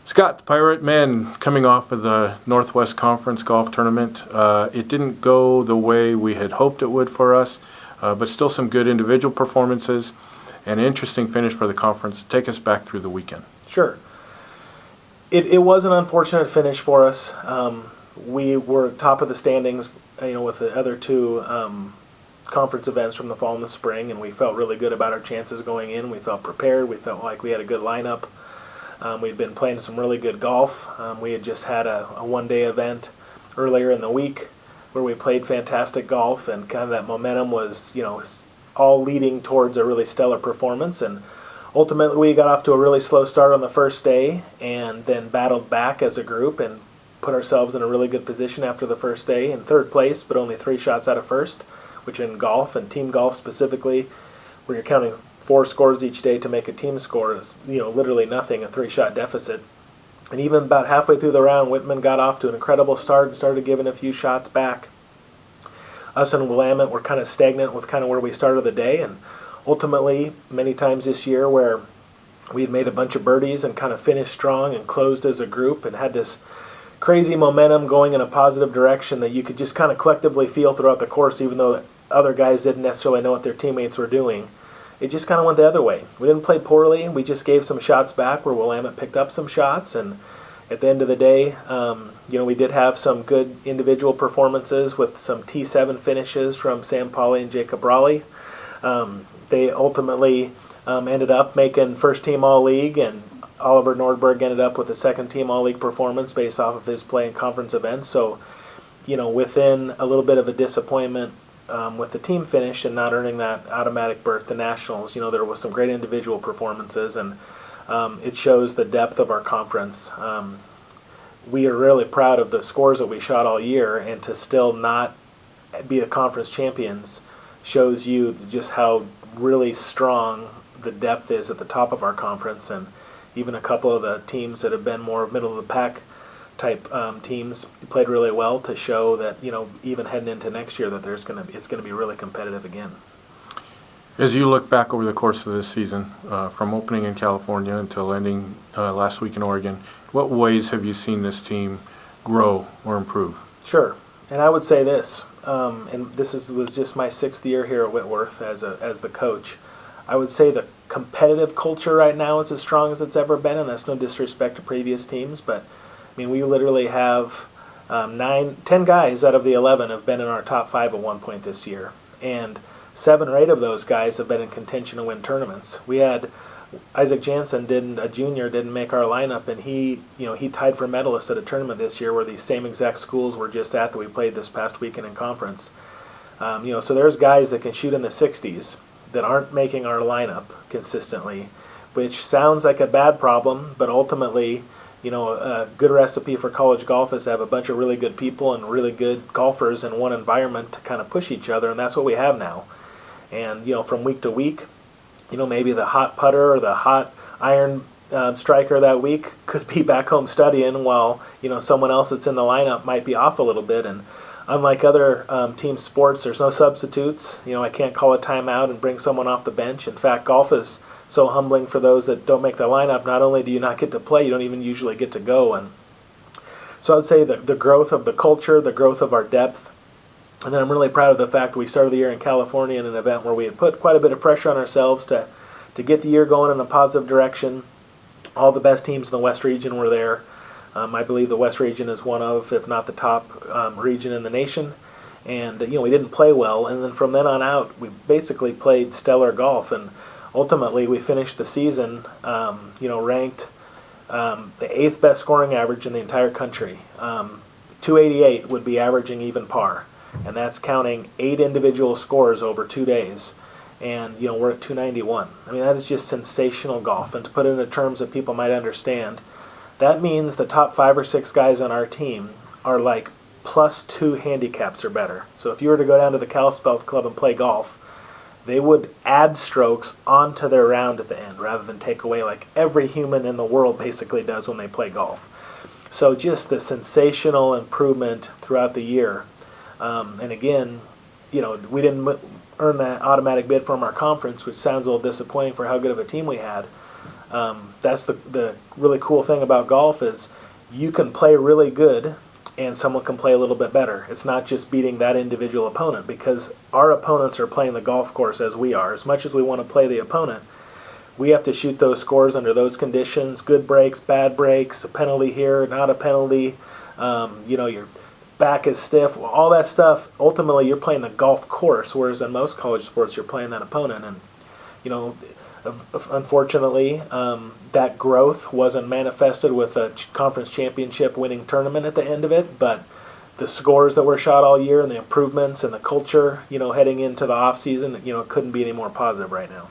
Scott, the Pirate Man, coming off of the Northwest Conference golf tournament. It didn't go the way we had hoped it would for us, but still some good individual performances and an interesting finish for the conference. Take us back through the weekend. Sure. It was an unfortunate finish for us. We were top of the standings, with the other two conference events from the fall and the spring, and we felt really good about our chances going in. We felt prepared. We felt like we had a good lineup. We'd been playing some really good golf. We had just had a one-day event earlier in the week where we played fantastic golf, and kind of that momentum was, all leading towards a really stellar performance. And ultimately, we got off to a really slow start on the first day, and then battled back as a group and put ourselves in a really good position after the first day in third place, but only 3 shots out of first, which in golf and team golf specifically, where you're counting 4 scores each day to make a team score is, literally nothing, a 3-shot deficit. And even about halfway through the round, Whitman got off to an incredible start and started giving a few shots back. Us and Willamette were kind of stagnant with kind of where we started the day, and ultimately, many times this year where we had made a bunch of birdies and kind of finished strong and closed as a group and had this crazy momentum going in a positive direction that you could just kind of collectively feel throughout the course, even though other guys didn't necessarily know what their teammates were doing. It just kind of went the other way. We didn't play poorly. We just gave some shots back where Willamette picked up some shots. And at the end of the day, we did have some good individual performances with some T7 finishes from Sam Pauly and Jacob Raleigh. They ultimately ended up making first-team All-League, and Oliver Nordberg ended up with a second-team All-League performance based off of his play in conference events. So, within a little bit of a disappointment with the team finish and not earning that automatic berth to Nationals, there was some great individual performances, and it shows the depth of our conference. We are really proud of the scores that we shot all year, and to still not be a conference champions shows you just how really strong the depth is at the top of our conference. And even a couple of the teams that have been more middle of the pack type teams played really well to show that, even heading into next year, that it's going to be really competitive again. As you look back over the course of this season, from opening in California until ending last week in Oregon, what ways have you seen this team grow or improve? Sure. And I would say this, and this was just my 6th year here at Whitworth as the coach. I would say the competitive culture right now is as strong as it's ever been, and that's no disrespect to previous teams, but we literally have 10 guys out of the 11 have been in our top 5 at one point this year, and 7 or 8 of those guys have been in contention to win tournaments. We had Isaac Jansen, a junior, didn't make our lineup, and he tied for medalist at a tournament this year where these same exact schools were just at that we played this past weekend in conference. So there's guys that can shoot in the 60s that aren't making our lineup consistently, which sounds like a bad problem, but ultimately, a good recipe for college golf is to have a bunch of really good people and really good golfers in one environment to kind of push each other, and that's what we have now. And, from week to week, maybe the hot putter or the hot iron striker that week could be back home studying while, someone else that's in the lineup might be off a little bit. And unlike other team sports, there's no substitutes. I can't call a timeout and bring someone off the bench. In fact, golf is so humbling for those that don't make the lineup. Not only do you not get to play, you don't even usually get to go. And so I'd say that the growth of the culture, the growth of our depth, and then I'm really proud of the fact that we started the year in California in an event where we had put quite a bit of pressure on ourselves to get the year going in a positive direction. All the best teams in the West region were there. I believe the West region is one of, if not the top region in the nation. And, we didn't play well. And then from then on out, we basically played stellar golf. And ultimately, we finished the season, ranked the 8th best scoring average in the entire country. 288 would be averaging even par. And that's counting 8 individual scores over 2 days. And, we're at 291. That is just sensational golf. And to put it into terms that people might understand, that means the top 5 or 6 guys on our team are like +2 handicaps or better. So if you were to go down to the Kalispell Club and play golf, they would add strokes onto their round at the end rather than take away, like every human in the world basically does when they play golf. So just the sensational improvement throughout the year. And again, we didn't earn that automatic bid from our conference, which sounds a little disappointing for how good of a team we had. That's the really cool thing about golf is you can play really good and someone can play a little bit better. It's not just beating that individual opponent, because our opponents are playing the golf course as we are. As much as we want to play the opponent, we have to shoot those scores under those conditions: good breaks, bad breaks, a penalty here, not a penalty. Your back is stiff, all that stuff. Ultimately, you're playing the golf course, whereas in most college sports, you're playing that opponent. And you know, unfortunately, that growth wasn't manifested with a conference championship winning tournament at the end of it, but the scores that were shot all year and the improvements and the culture, heading into the off season, couldn't be any more positive right now.